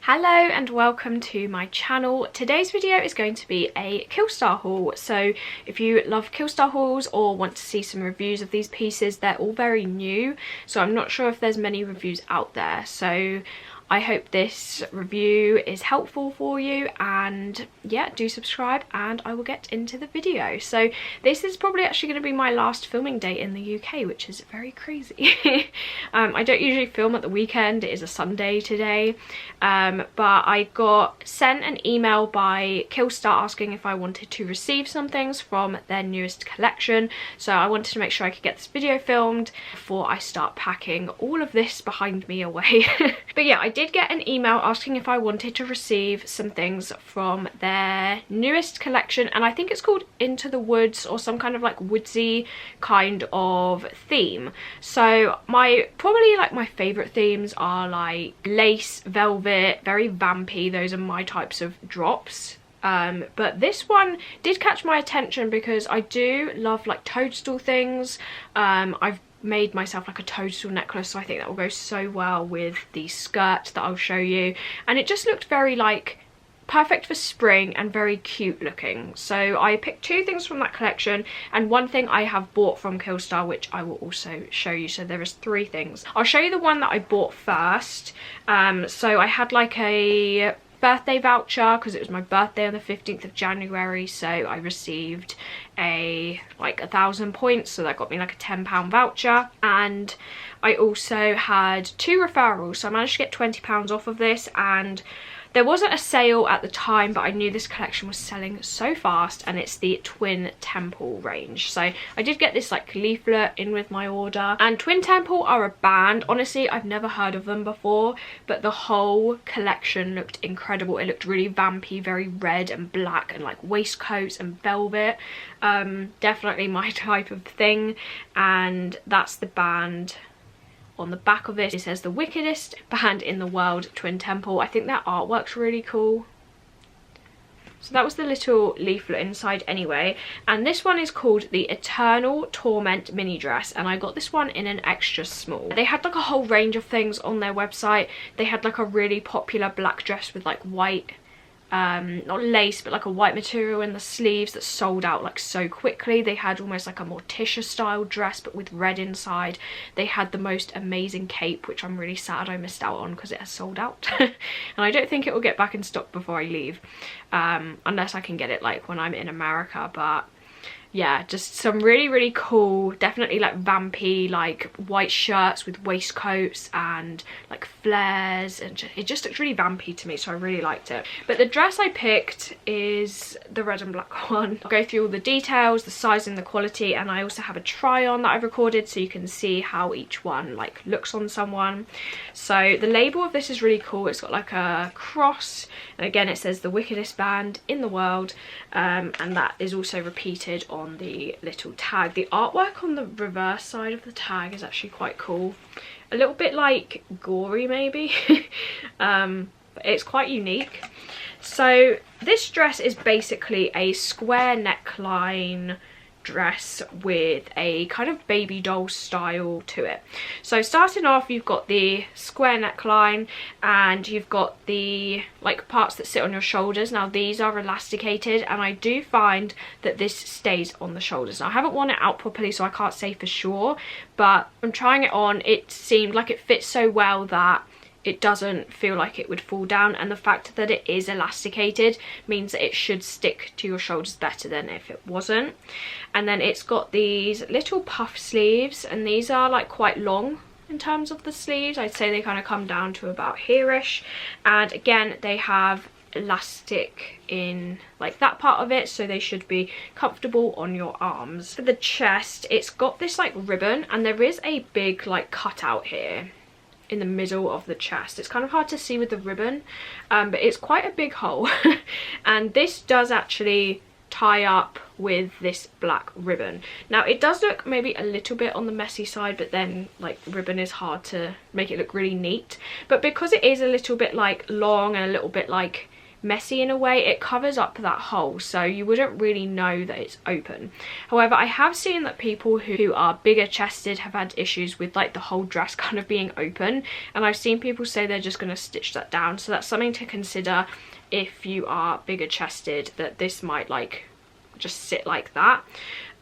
Hello and welcome to my channel. Today's video is going to be a KILLSTAR haul. So if you love KILLSTAR hauls or want to see some reviews of these pieces, they're all very new, so I'm not sure if there's many reviews out there. So I hope this review is helpful for you, and yeah, do subscribe and I will get into the video. So this is probably actually going to be my last filming day in the UK, which is very crazy. I don't usually film at the weekend. It is a Sunday today, but I got sent an email by KILLSTAR asking if I wanted to receive some things from their newest collection, so I wanted to make sure I could get this video filmed before I start packing all of this behind me away. But yeah, I did get an email asking if I wanted to receive some things from their newest collection, and I think it's called Into the Woods, or some kind of like woodsy kind of theme. So probably my favorite themes are like lace, velvet, very vampy. Those are my types of drops. But this one did catch my attention because I do love like toadstool things. I've made myself like a toadstool necklace, so I think that will go so well with the skirt that I'll show you, and it just looked very like perfect for spring and very cute looking. So I picked two things from that collection and one thing I have bought from KILLSTAR, which I will also show you. So there is three things. I'll show you the one that I bought first. So I had like a birthday voucher because it was my birthday on the 15th of January, so I received like 1,000 points, so that got me like a £10 voucher. And I also had 2 referrals, so I managed to get £20 off of this, and there wasn't a sale at the time, but I knew this collection was selling so fast, and it's the Twin Temple range. So I did get this like leaflet in with my order, and Twin Temple are a band. Honestly, I've never heard of them before, but the whole collection looked incredible. It looked really vampy, very red and black, and like waistcoats and velvet. Definitely my type of thing, and that's the band. On the back of this, it says the wickedest band in the world, Twin Temple. I think that artwork's really cool. So that was the little leaflet inside anyway. And this one is called the Eternal Torment mini dress, and I got this one in an extra small. They had like a whole range of things on their website. They had like a really popular black dress with like white, not lace, but like a white material in the sleeves that sold out like so quickly. They had almost like a Morticia style dress but with red inside. They had the most amazing cape, which I'm really sad I missed out on because it has sold out. And I don't think it will get back in stock before I leave, unless I can get it like when I'm in America. But yeah, just some really cool, definitely like vampy, like white shirts with waistcoats and like flares, and it just looked really vampy to me, so I really liked it. But the dress I picked is the red and black one. I'll go through all the details, the sizing, the quality, and I also have a try on that I've recorded so you can see how each one like looks on someone. So the label of this is really cool. It's got like a cross, and again it says the wickedest band in the world, and that is also repeated on the little tag. The artwork on the reverse side of the tag is actually quite cool, a little bit like gory maybe. But it's quite unique. So this dress is basically a square neckline dress with a kind of baby doll style to it. So starting off, you've got the square neckline, and you've got the like parts that sit on your shoulders. Now these are elasticated, and I do find that this stays on the shoulders. Now I haven't worn it out properly, so I can't say for sure, but from trying it on, it seemed like it fits so well that it doesn't feel like it would fall down, and the fact that it is elasticated means that it should stick to your shoulders better than if it wasn't. And then it's got these little puff sleeves, and these are like quite long in terms of the sleeves. I'd say they kind of come down to about here-ish, and again they have elastic in like that part of it, so they should be comfortable on your arms. For the chest, it's got this like ribbon, and there is a big like cutout here in the middle of the chest. It's kind of hard to see with the ribbon, but it's quite a big hole. And this does actually tie up with this black ribbon. Now it does look maybe a little bit on the messy side, but then like ribbon is hard to make it look really neat. But because it is a little bit like long and a little bit like messy in a way. It covers up that hole, so you wouldn't really know that it's open. However, I have seen that people who are bigger chested have had issues with like the whole dress kind of being open, and I've seen people say they're just going to stitch that down. So that's something to consider if you are bigger chested, that this might like just sit like that.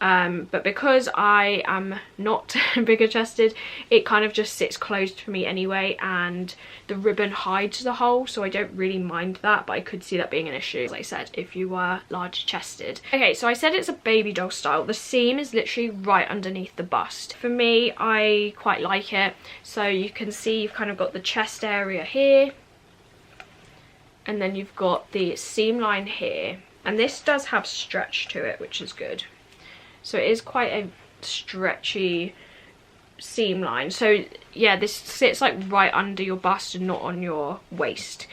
But because I am not bigger chested, it kind of just sits closed for me anyway, and the ribbon hides the hole, so I don't really mind that, but I could see that being an issue, as I said, if you were larger chested. Okay, so I said it's a baby doll style. The seam is literally right underneath the bust. For me, I quite like it. So you can see you've kind of got the chest area here, and then you've got the seam line here, and this does have stretch to it, which is good. So it is quite a stretchy seam line. So yeah, this sits like right under your bust and not on your waist.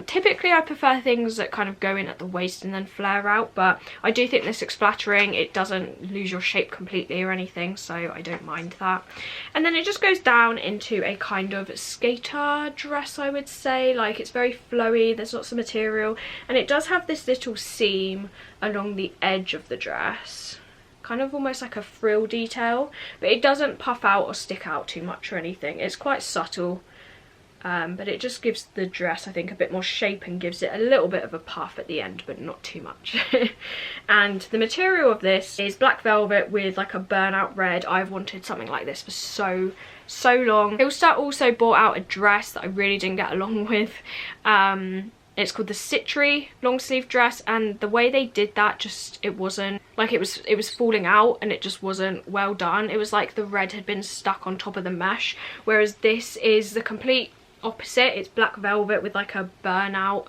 Typically I prefer things that kind of go in at the waist and then flare out, but I do think this looks flattering. It doesn't lose your shape completely or anything, so I don't mind that. And then it just goes down into a kind of skater dress, I would say. Like, it's very flowy, there's lots of material, and it does have this little seam along the edge of the dress, kind of almost like a frill detail, but it doesn't puff out or stick out too much or anything. It's quite subtle, but it just gives the dress, I think, a bit more shape and gives it a little bit of a puff at the end, but not too much. And the material of this is black velvet with like a burnout red. I've wanted something like this for so long. KILLSTAR also bought out a dress that I really didn't get along with. It's called the Citry long sleeve dress, and the way they did that, just, it wasn't like, it was falling out, and it just wasn't well done. It was like the red had been stuck on top of the mesh, whereas this is the complete opposite. It's black velvet with like a burnout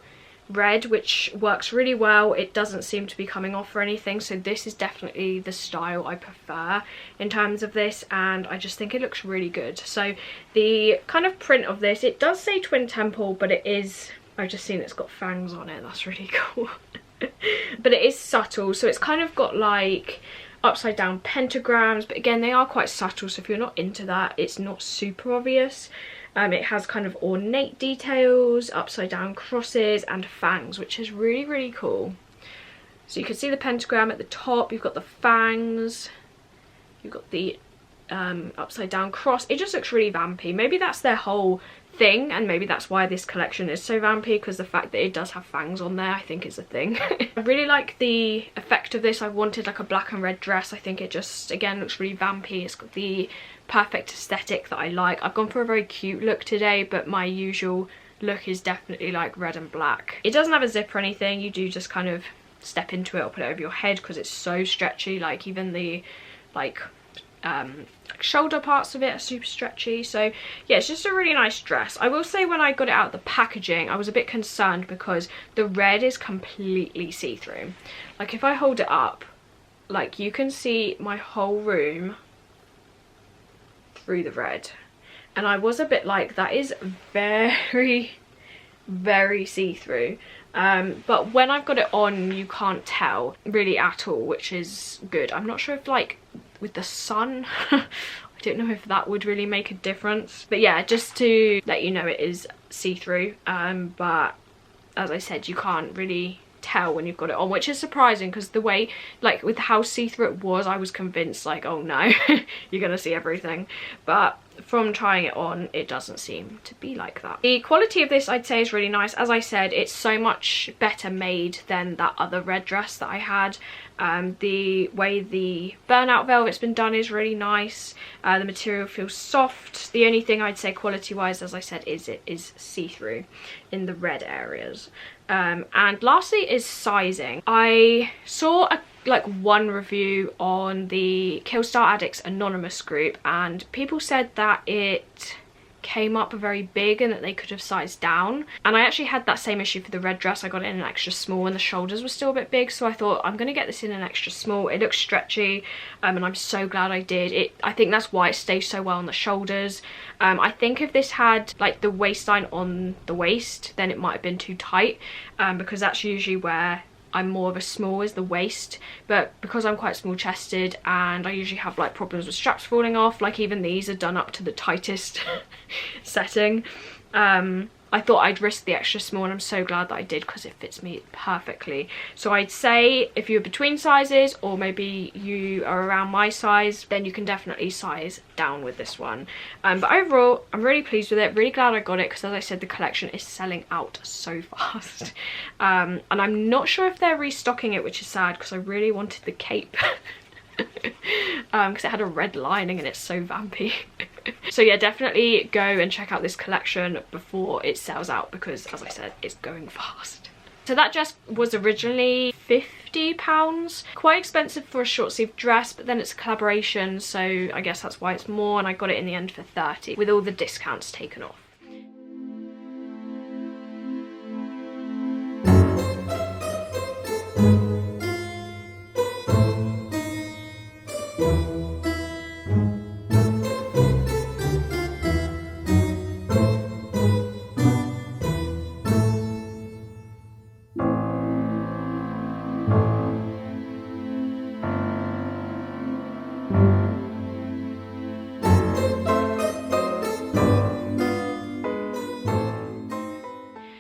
red, which works really well. It doesn't seem to be coming off or anything, so this is definitely the style I prefer in terms of this, and I just think it looks really good. So the kind of print of this, it does say twin temple, but it is, I've just seen it's got fangs on it. That's really cool. But it is subtle, so it's kind of got like upside down pentagrams, but again, they are quite subtle, so if you're not into that, it's not super obvious. It has kind of ornate details, upside down crosses, and fangs, which is really cool. So you can see the pentagram at the top, you've got the fangs, you've got the upside down cross. It just looks really vampy. Maybe that's their whole thing, and maybe that's why this collection is so vampy, because the fact that it does have fangs on there, I think, is a thing. I really like the effect of this. I wanted like a black and red dress. I think it just, again, looks really vampy. It's got the perfect aesthetic that I like. I've gone for a very cute look today, but my usual look is definitely like red and black. It doesn't have a zip or anything. You do just kind of step into it or put it over your head because it's so stretchy. Like, even the like shoulder parts of it are super stretchy. So yeah, it's just a really nice dress. I will say, when I got it out of the packaging, I was a bit concerned because the red is completely see-through. Like, if I hold it up, like, you can see my whole room through the red, and I was a bit like, that is very see-through. But when I've got it on, you can't tell really at all, which is good. I'm not sure if, like, with the sun, I don't know if that would really make a difference. But yeah, just to let you know, it is see-through, but as I said, you can't really tell when you've got it on, which is surprising, because the way, like, with how see-through it was, I was convinced, like, oh no, you're gonna see everything. But from trying it on, it doesn't seem to be like that. The quality of this, I'd say, is really nice. As I said, it's so much better made than that other red dress that I had. The way the burnout velvet's been done is really nice. The material feels soft. The only thing I'd say quality wise, as I said, is it is see-through in the red areas. And lastly is sizing. I saw one review on the KILLSTAR Addicts Anonymous group, and people said that it came up very big and that they could have sized down. And I actually had that same issue for the red dress. I got it in an extra small and the shoulders were still a bit big, so I thought, I'm gonna get this in an extra small. It looks stretchy, and I'm so glad I did. I think that's why it stays so well on the shoulders. I think if this had like the waistline on the waist, then it might have been too tight, because that's usually where I'm more of a small, is the waist. But because I'm quite small chested and I usually have like problems with straps falling off, like even these are done up to the tightest setting, I I thought I'd risk the extra small, and I'm so glad that I did because it fits me perfectly. So I'd say if you're between sizes, or maybe you are around my size, then you can definitely size down with this one. But overall, I'm really pleased with it, really glad I got it, because as I said, the collection is selling out so fast. And I'm not sure if they're restocking it, which is sad because I really wanted the cape. Because it had a red lining and it's so vampy. So yeah, definitely go and check out this collection before it sells out, because as I said, it's going fast. So that dress was originally £50, quite expensive for a short sleeve dress, but then it's a collaboration, so I guess that's why it's more, and I got it in the end for £30 with all the discounts taken off.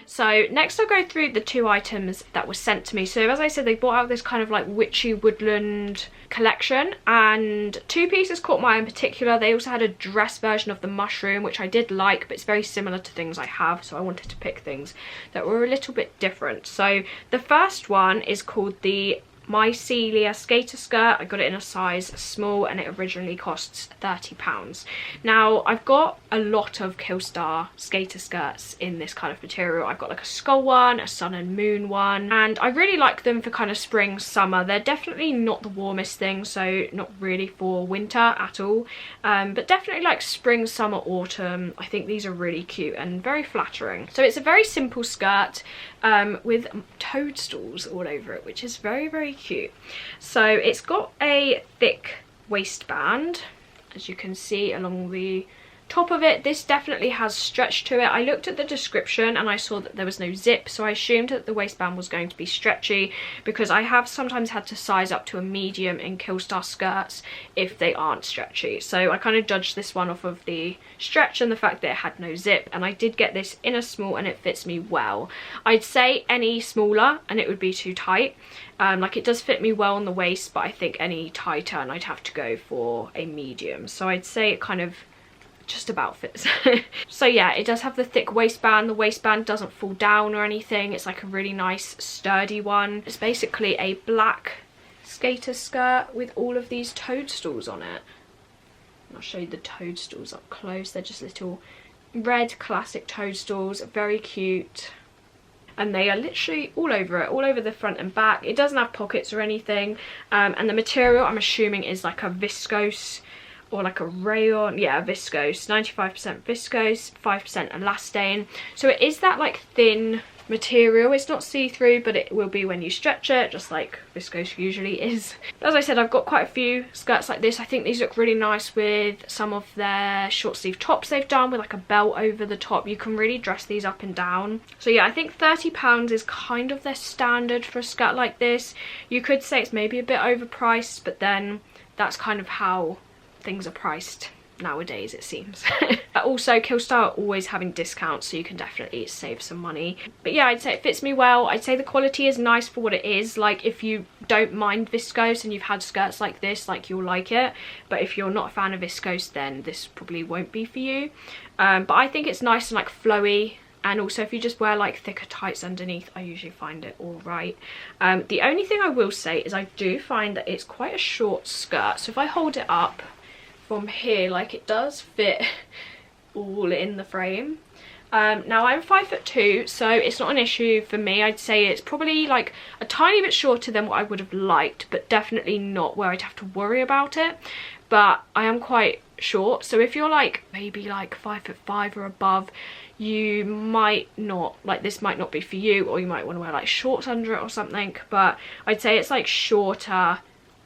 So next I'll go through the 2 items that were sent to me. So as I said, they brought out this kind of like witchy woodland collection, and 2 pieces caught my eye in particular. They also had a dress version of the mushroom, which I did like, but it's very similar to things I have, so I wanted to pick things that were a little bit different. So the first one is called the Mycelia skater skirt. I got it in a size small, and it originally costs £30. Now I've got a lot of KILLSTAR skater skirts in this kind of material. I've got like a skull one, a sun and moon one, and I really like them for kind of spring, summer. They're definitely not the warmest thing, so not really for winter at all, but definitely like spring, summer, autumn. I think these are really cute and very flattering. So it's a very simple skirt with toadstools all over it, which is very, very cute. So it's got a thick waistband, as you can see along the top of it. This definitely has stretch to it. I looked at the description and I saw that there was no zip, so I assumed that the waistband was going to be stretchy, because I have sometimes had to size up to a medium in KILLSTAR skirts if they aren't stretchy. So I kind of judged this one off of the stretch and the fact that it had no zip, and I did get this in a small and it fits me well. I'd say any smaller and it would be too tight. Like it does fit me well on the waist, but I think any tighter and I'd have to go for a medium. So I'd say it kind of just about fits. So yeah, it does have the thick waistband. The waistband doesn't fall down or anything. It's like a really nice sturdy one. It's basically a black skater skirt with all of these toadstools on it. And I'll show you the toadstools up close. They're just little red classic toadstools, very cute. And they are literally all over it, all over the front and back. It doesn't have pockets or anything, and the material I'm assuming is like a viscose or like a rayon. Yeah, viscose, 95% viscose, 5% elastane. So it is that like thin material. It's not see-through, but it will be when you stretch it, just like viscose usually is. As I said, I've got quite a few skirts like this. I think these look really nice with some of their short sleeve tops they've done with like a belt over the top. You can really dress these up and down. So yeah, I think £30 is kind of their standard for a skirt like this. You could say it's maybe a bit overpriced, but then that's kind of how things are priced nowadays, it seems. Also, KILLSTAR are always having discounts, so you can definitely save some money. But yeah, I'd say it fits me well. I'd say the quality is nice for what it is. Like, if you don't mind viscose and you've had skirts like this, like, you'll like it. But if you're not a fan of viscose, then this probably won't be for you. But I think it's nice and like flowy. And also, if you just wear like thicker tights underneath, I usually find it all right. The only thing I will say is I do find that it's quite a short skirt. So if I hold it up from here, like, it does fit all in the frame. Now I'm 5'2", so it's not an issue for me. I'd say it's probably like a tiny bit shorter than what I would have liked, but definitely not where I'd have to worry about it. But I am quite short, so if you're like maybe like 5'5" or above, you might not, like, this might not be for you, or you might want to wear like shorts under it or something. But I'd say it's like shorter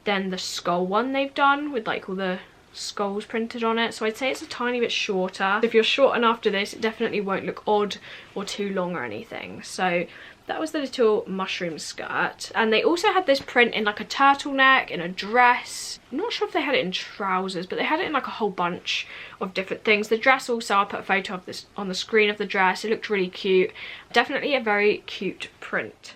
than the skull one they've done with like all the skulls printed on it, so I'd say it's a tiny bit shorter. If you're short enough to this, it definitely won't look odd or too long or anything. So that was the little mushroom skirt. And they also had this print in like a turtleneck, in a dress. I'm not sure if they had it in trousers, but they had it in like a whole bunch of different things. The dress also, I'll put a photo of this on the screen of the dress. It looked really cute. Definitely a very cute print.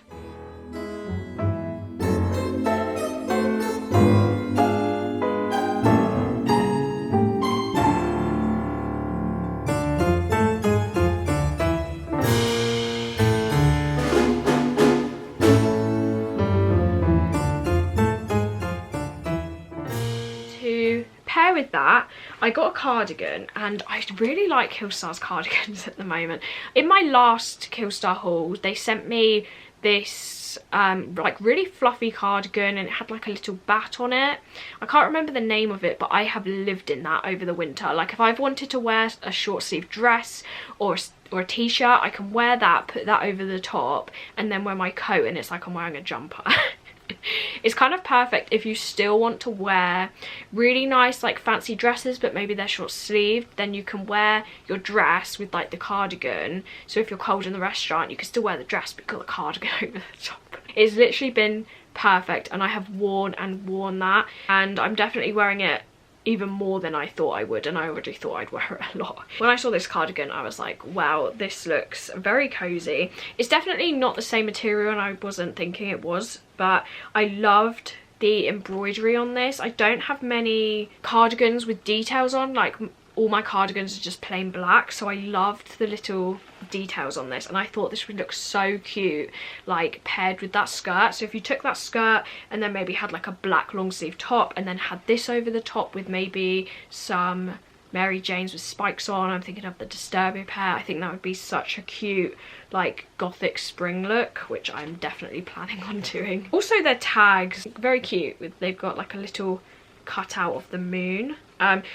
With that, I got a cardigan, and I really like KILLSTAR's cardigans at the moment. In my last KILLSTAR haul, they sent me this like really fluffy cardigan, and it had like a little bat on it. I can't remember the name of it, but I have lived in that over the winter. Like if I've wanted to wear a short sleeve dress or a t-shirt, I can wear that, put that over the top, and then wear my coat, and it's like I'm wearing a jumper. It's kind of perfect if you still want to wear really nice like fancy dresses, but maybe they're short sleeved. Then you can wear your dress with like the cardigan, so if you're cold in the restaurant you can still wear the dress but you've got the cardigan over the top. It's literally been perfect, and I have worn that, and I'm definitely wearing it even more than I thought I would, and I already thought I'd wear it a lot. When I saw this cardigan, I was like, wow, this looks very cozy. It's definitely not the same material, and I wasn't thinking it was, but I loved the embroidery on this. I don't have many cardigans with details on, like all my cardigans are just plain black, so I loved the little details on this, and I thought this would look so cute like paired with that skirt. So if you took that skirt and then maybe had like a black long sleeve top, and then had this over the top with maybe some Mary Janes with spikes on, I'm thinking of the Disturbia pair, I think that would be such a cute like gothic spring look, which I'm definitely planning on doing. Also their tags, very cute, they've got like a little cutout of the moon.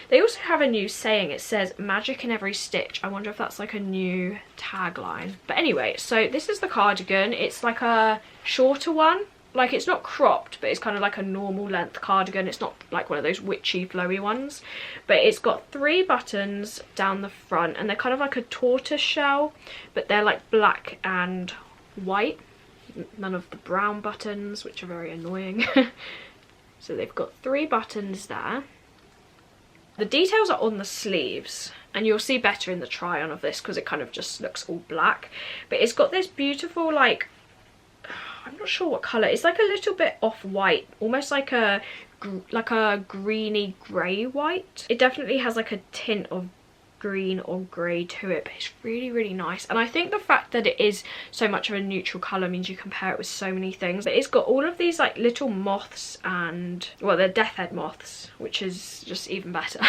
They also have a new saying. It says magic in every stitch. I wonder if that's like a new tagline. But anyway, so this is the cardigan. It's like a shorter one, like it's not cropped, but it's kind of like a normal length cardigan. It's not like one of those witchy flowy ones, but it's got 3 buttons down the front, and they're kind of like a tortoise shell, but they're like black and white, none of the brown buttons, which are very annoying. So they've got 3 buttons there. The details are on the sleeves, and you'll see better in the try on of this because it kind of just looks all black, but it's got this beautiful like, I'm not sure what colour, it's like a little bit off-white, almost like a greeny grey white. It definitely has like a tint of green or grey to it, but it's really, really nice. And I think the fact that it is so much of a neutral colour means you can pair it with so many things. But it's got all of these like little moths, and well, they're death head moths, which is just even better.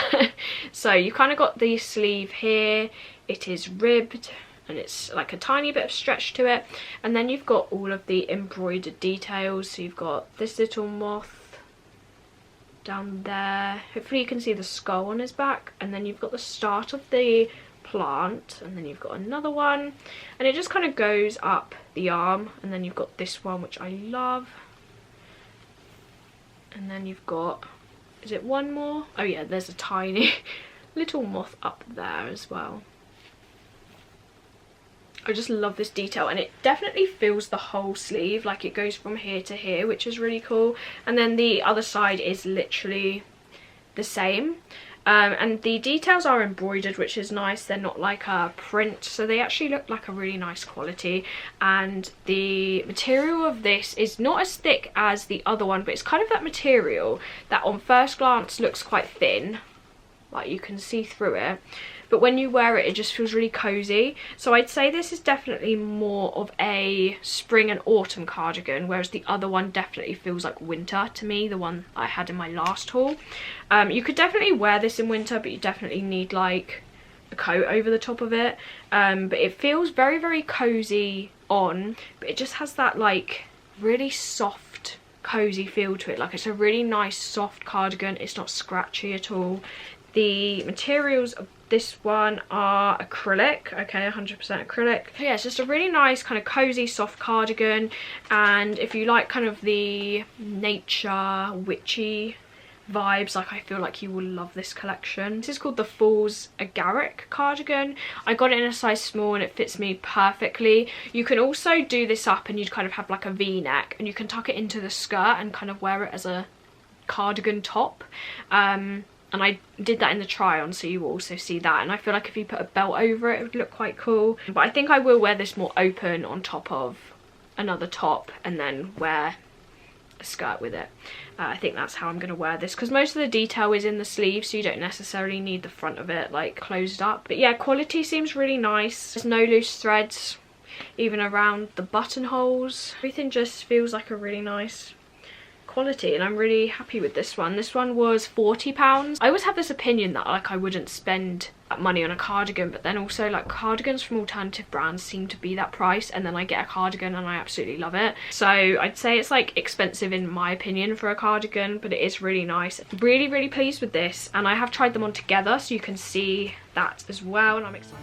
So you kind of got the sleeve here, it is ribbed, and it's like a tiny bit of stretch to it, and then you've got all of the embroidered details. So you've got this little moth down there, hopefully you can see the skull on his back, and then you've got the start of the plant, and then you've got another one, and it just kind of goes up the arm, and then you've got this one which I love, and then you've got, is it one more? Oh yeah, there's a tiny little moth up there as well. I just love this detail, and it definitely fills the whole sleeve, like it goes from here to here, which is really cool. And then the other side is literally the same, and the details are embroidered, which is nice. They're not like a print, so they actually look like a really nice quality. And the material of this is not as thick as the other one, but it's kind of that material that on first glance looks quite thin, like you can see through it, but when you wear it, it just feels really cozy. So I'd say this is definitely more of a spring and autumn cardigan, whereas the other one definitely feels like winter to me, the one I had in my last haul. You could definitely wear this in winter, but you definitely need like a coat over the top of it. But it feels very, very cozy on, but it just has that like really soft, cozy feel to it. Like it's a really nice soft cardigan. It's not scratchy at all. The materials of this one are acrylic, okay, 100% acrylic. So yeah, it's just a really nice kind of cozy soft cardigan, and if you like kind of the nature witchy vibes. Like, I feel like you will love this collection. This is called the Falls Agaric cardigan. I got it in a size small and it fits me perfectly. You can also do this up and you'd kind of have like a V-neck, and you can tuck it into the skirt and kind of wear it as a cardigan top. And I did that in the try on, so you will also see that. And I feel like if you put a belt over it, it would look quite cool. But I think I will wear this more open on top of another top and then wear a skirt with it. I think that's how I'm going to wear this, because most of the detail is in the sleeve, so you don't necessarily need the front of it like closed up. But yeah, quality seems really nice. There's no loose threads even around the buttonholes. Everything just feels like a really nice quality, and I'm really happy with this one. This one was £40. I always have this opinion that like I wouldn't spend that money on a cardigan, but then also like cardigans from alternative brands seem to be that price, and then I get a cardigan and I absolutely love it. So I'd say it's like expensive in my opinion for a cardigan, but it is really nice. Really pleased with this, and I have tried them on together so you can see that as well, and I'm excited.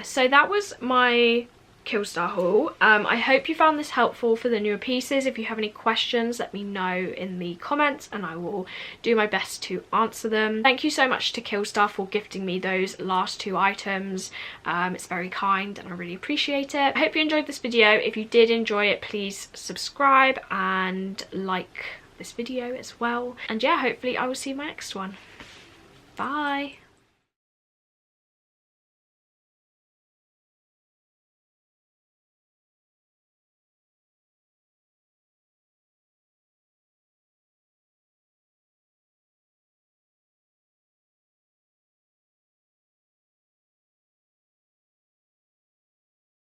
So that was my KILLSTAR haul. I hope you found this helpful for the newer pieces. If you have any questions, let me know in the comments and I will do my best to answer them. Thank you so much to KILLSTAR for gifting me those last 2 items. It's very kind and I really appreciate it. I hope you enjoyed this video. If you did enjoy it, please subscribe and like this video as well. And yeah, hopefully I will see you in my next one. Bye!